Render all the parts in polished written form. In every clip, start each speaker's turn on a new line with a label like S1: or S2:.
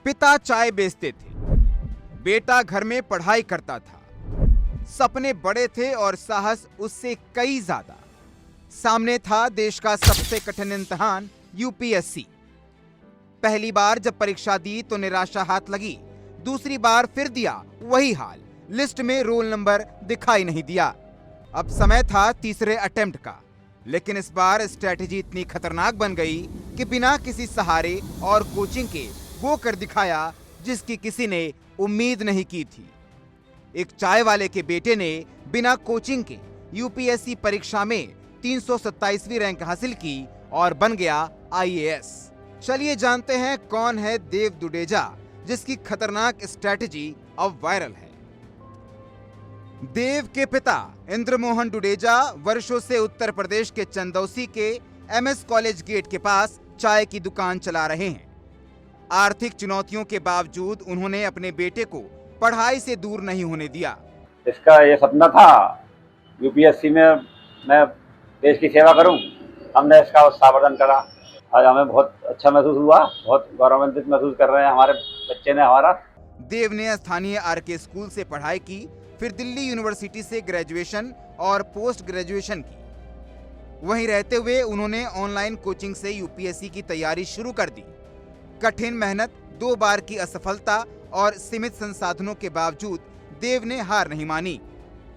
S1: पिता चाय बेचते थे, बेटा घर में पढ़ाई करता था। सपने बड़े थे और साहस उससे कई ज्यादा। सामने था देश का सबसे कठिन इम्तिहान यूपीएससी। पहली बार जब परीक्षा दी तो निराशा हाथ लगी। दूसरी बार फिर दिया वही हाल, लिस्ट में रोल नंबर दिखाई नहीं दिया। अब समय था तीसरे अटेम्प्ट का, लेकिन इस बार स्ट्रेटेजी इतनी खतरनाक बन गई कि बिना किसी सहारे और कोचिंग के वो कर दिखाया जिसकी किसी ने उम्मीद नहीं की थी। एक चाय वाले के बेटे ने बिना कोचिंग के यूपीएससी परीक्षा में 327वीं रैंक हासिल की और बन गया आईएएस। चलिए जानते हैं कौन है देव दुडेजा, जिसकी खतरनाक स्ट्रेटेजी अब वायरल है। देव के पिता इंद्रमोहन डुडेजा वर्षों से उत्तर प्रदेश के चंदौसी के एमएस कॉलेज गेट के पास चाय की दुकान चला रहे हैं। आर्थिक चुनौतियों के बावजूद उन्होंने अपने बेटे को पढ़ाई से दूर नहीं होने दिया।
S2: इसका ये सपना था यूपीएससी में मैं देश की सेवा करूं। हमने इसका उत्साहवर्धन करा। आज हमें बहुत अच्छा महसूस हुआ, बहुत गौरवान्वित महसूस कर रहे हैं हमारे बच्चे ने हमारा।
S1: देव ने स्थानीय आरके स्कूल से पढ़ाई की, फिर दिल्ली यूनिवर्सिटी से ग्रेजुएशन और पोस्ट ग्रेजुएशन की। वहीं रहते हुए उन्होंने ऑनलाइन कोचिंग से यूपीएससी की तैयारी शुरू कर दी। कठिन मेहनत, 2 बार की असफलता और सीमित संसाधनों के बावजूद देव ने हार नहीं मानी।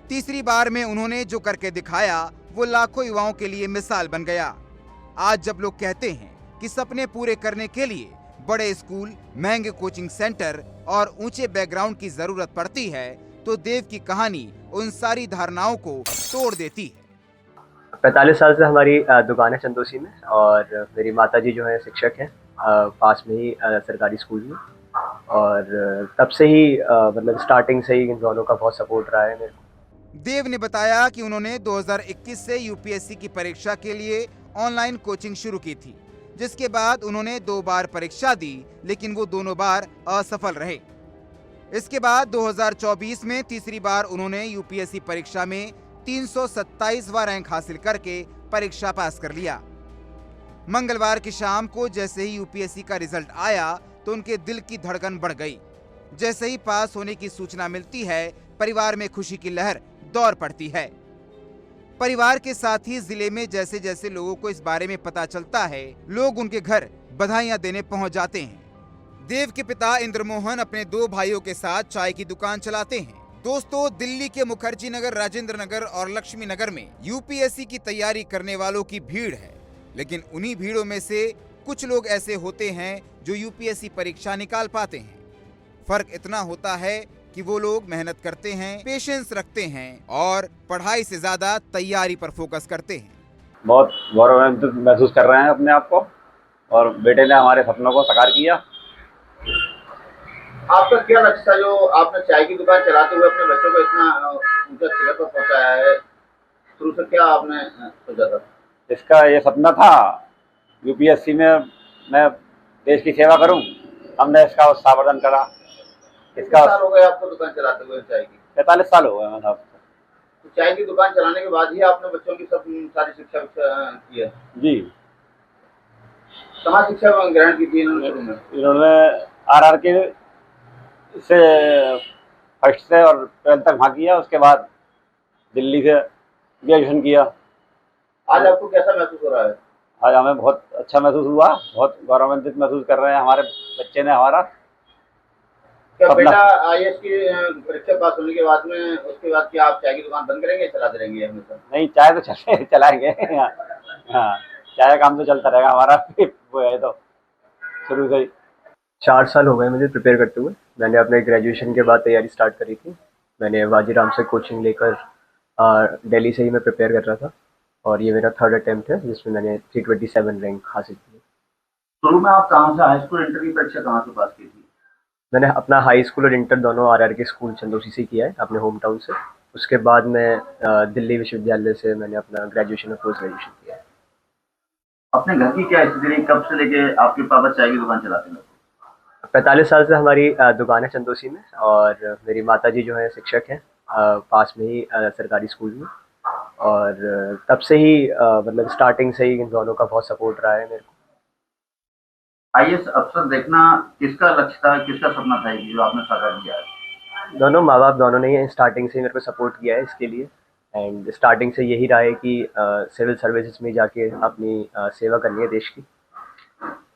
S1: तीसरी बार में उन्होंने जो करके दिखाया वो लाखों युवाओं के लिए मिसाल बन गया। आज जब लोग कहते हैं कि सपने पूरे करने के लिए बड़े स्कूल, महंगे कोचिंग सेंटर और ऊंचे बैकग्राउंड की जरूरत पड़ती है, तो देव की कहानी उन सारी धारणाओं को तोड़ देती है।
S3: 45 साल से हमारी दुकान है चंदौसी में, और मेरी माताजी जो है शिक्षक हैं पास में ही सरकारी स्कूल में। और तब से ही मतलब स्टार्टिंग से ही इन दोनों का बहुत सपोर्ट रहा है मेरे को।
S1: देव ने बताया कि उन्होंने 2021 से यूपीएससी की परीक्षा के लिए ऑनलाइन कोचिंग शुरू की थी, जिसके बाद उन्होंने 2 बार परीक्षा दी, लेकिन वो दोनों बार असफल रहे। इसके बाद 2024 में तीसरी बार उन्होंने यूपीएससी परीक्षा में 327वां रैंक हासिल करके परीक्षा पास कर लिया। मंगलवार की शाम को जैसे ही यूपीएससी का रिजल्ट आया तो उनके दिल की धड़कन बढ़ गई। जैसे ही पास होने की सूचना मिलती है, परिवार में खुशी की लहर दौड़ पड़ती है। परिवार के साथ ही जिले में जैसे जैसे लोगों को इस बारे में पता चलता है, लोग उनके घर बधाइयां देने पहुंच जाते हैं। देव के पिता इंद्रमोहन अपने 2 भाइयों के साथ चाय की दुकान चलाते हैं। दोस्तों, दिल्ली के मुखर्जी नगर, राजेंद्र नगर और लक्ष्मी नगर में यूपीएससी की तैयारी करने वालों की भीड़ है, लेकिन उन्हीं भीड़ों में से कुछ लोग ऐसे होते हैं जो यूपीएससी परीक्षा निकाल पाते हैं। फर्क इतना होता है कि वो लोग मेहनत करते हैं, पेशेंस रखते हैं और पढ़ाई से ज्यादा तैयारी पर फोकस करते हैं।
S2: बहुत गौरवान्वित महसूस कर रहे हैं अपने आप को, और बेटे ने हमारे सपनों को साकार किया।
S4: आपका क्या लक्ष्य था जो आपने चाय की दुकान चलाते हुए अपने बच्चों को इतना ऊंचा शिखर पर पहुंचाया है? शुरू से क्या आपने सोचा था?
S2: इसका ये सपना था यूपीएससी में मैं देश की सेवा करूं। हमने इसका उत्साहवर्धन करा।
S4: कितने साल हो गए आपको दुकान चलाते हुए चाय की?
S2: 45 साल हो गए साहब।
S4: तो चाय की दुकान चलाने के बाद ही आपने बच्चों की सब सारी शिक्षा की है?
S2: जी।
S4: कहाँ शिक्षा ग्रहण की थी
S2: इन्होंने आरआरके से फर्स्ट से और 12th तक वहाँ किया। उसके बाद दिल्ली से ग्रेजुएशन किया।
S4: आज आपको कैसा महसूस हो रहा है?
S2: आज हमें बहुत अच्छा महसूस हुआ, बहुत गौरवान्वित महसूस कर रहे हैं हमारे बच्चे ने हमारा।
S4: क्या बेटा आईएएस की परीक्षा पास होने के बाद में उसके बाद क्या आप चाय की दुकान बंद करेंगे, चलाते रहेंगे हमेशा?
S2: नहीं, चाय तो चलाएंगे। हाँ, चाय का काम तो चलता रहेगा हमारा। वो है तो शुरू से ही।
S3: 4 साल हो गए मुझे प्रिपेयर करते हुए। मैंने अपने ग्रेजुएशन के बाद तैयारी स्टार्ट करी थी। मैंने वाजीराम से कोचिंग लेकर दिल्ली से ही मैं प्रिपेयर कर रहा था, और ये मेरा 3rd अटेम्प्ट है जिसमें मैंने 327 रैंक हासिल की।
S4: शुरू में आप कहाँ से हाई स्कूल इंटर की परीक्षा कहाँ से पास की थी?
S3: मैंने अपना हाई स्कूल और इंटर दोनों आरआरके स्कूल चंदौसी से किया है, अपने होम टाउन से। उसके बाद मैं दिल्ली विश्वविद्यालय से मैंने अपना ग्रेजुएशन और पोस्ट ग्रेजुएशन किया है।
S4: अपने घर की क्या स्थिति रही, कब से लेके आपके पापा चाय की दुकान चलाते हैं?
S3: 45 साल से हमारी दुकान है चंदौसी में, और मेरी माताजी जो है शिक्षक हैं पास में ही सरकारी स्कूल में। और तब से ही मतलब स्टार्टिंग से ही इन दोनों का बहुत सपोर्ट रहा है मेरे को।
S4: आईएएस अफसर देखना किसका लक्ष्य था, किसका सपना था ये जो आपने साकार किया है?
S3: दोनों माँ बाप दोनों ने ही स्टार्टिंग से ही मेरे को सपोर्ट किया है इसके लिए। एंड स्टार्टिंग से यही रहा है कि सिविल सर्विसेज में जाके अपनी सेवा करनी है देश की।